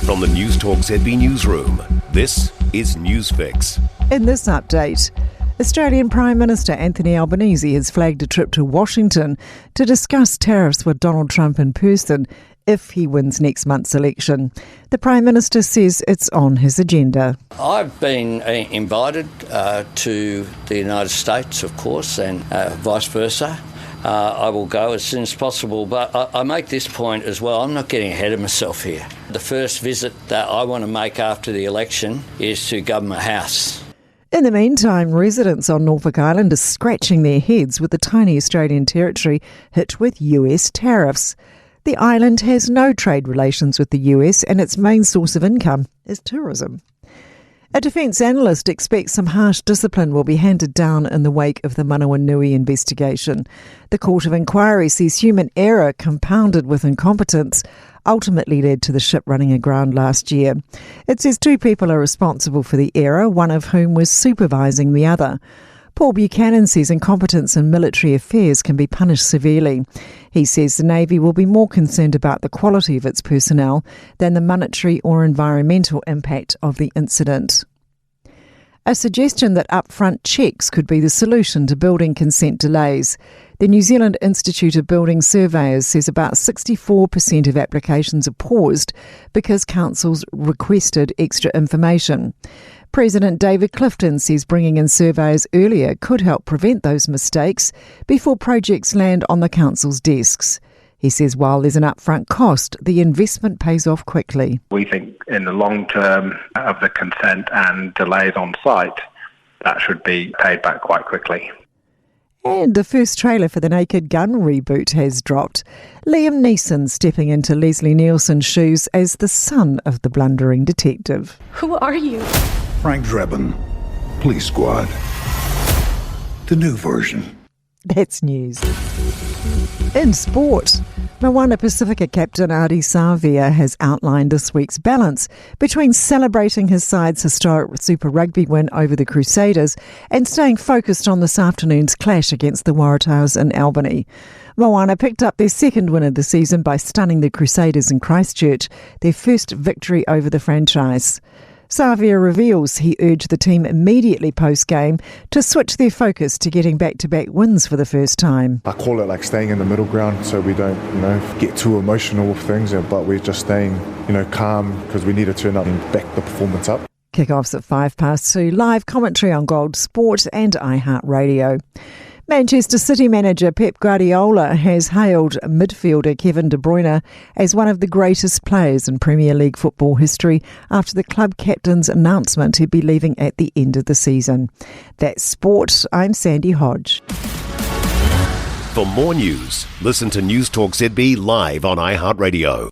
From the Newstalk ZB newsroom, this is Newsfix. In this update, Australian Prime Minister Anthony Albanese has flagged a trip to Washington to discuss tariffs with Donald Trump in person if he wins next month's election. The Prime Minister says it's on his agenda. I've been invited to the United States, of course, and vice versa. I will go as soon as possible, but I make this point as well. I'm not getting ahead of myself here. The first visit that I want to make after the election is to Government House. In the meantime, residents on Norfolk Island are scratching their heads with the tiny Australian territory hit with US tariffs. The island has no trade relations with the US and its main source of income is tourism. A defence analyst expects some harsh discipline will be handed down in the wake of the Manawanui investigation. The Court of Inquiry says human error compounded with incompetence ultimately led to the ship running aground last year. It says two people are responsible for the error, one of whom was supervising the other. Paul Buchanan says incompetence in military affairs can be punished severely. He says the Navy will be more concerned about the quality of its personnel than the monetary or environmental impact of the incident. A suggestion that upfront checks could be the solution to building consent delays. The New Zealand Institute of Building Surveyors says about 64% of applications are paused because councils requested extra information. President David Clifton says bringing in surveyors earlier could help prevent those mistakes before projects land on the council's desks. He says while there's an upfront cost, the investment pays off quickly. We think in the long term of the consent and delays on site, that should be paid back quite quickly. And the first trailer for the Naked Gun reboot has dropped. Liam Neeson stepping into Leslie Nielsen's shoes as the son of the blundering detective. Who are you? Frank Drebin, Police Squad. The new version. That's news. In sport, Moana Pacifica captain Adi Savia has outlined this week's balance between celebrating his side's historic Super Rugby win over the Crusaders and staying focused on this afternoon's clash against the Waratahs in Albany. Moana picked up their second win of the season by stunning the Crusaders in Christchurch, their first victory over the franchise. Savia reveals he urged the team immediately post-game to switch their focus to getting back-to-back wins for the first time. I call it like staying in the middle ground so we don't, get too emotional with things, but we're just staying, calm because we need to turn up and back the performance up. Kick-offs at 2:05, live commentary on Gold Sport and iHeartRadio. Manchester City manager Pep Guardiola has hailed midfielder Kevin De Bruyne as one of the greatest players in Premier League football history after the club captain's announcement he'd be leaving at the end of the season. That's sport. I'm Sandy Hodge. For more news, listen to Newstalk ZB live on iHeartRadio.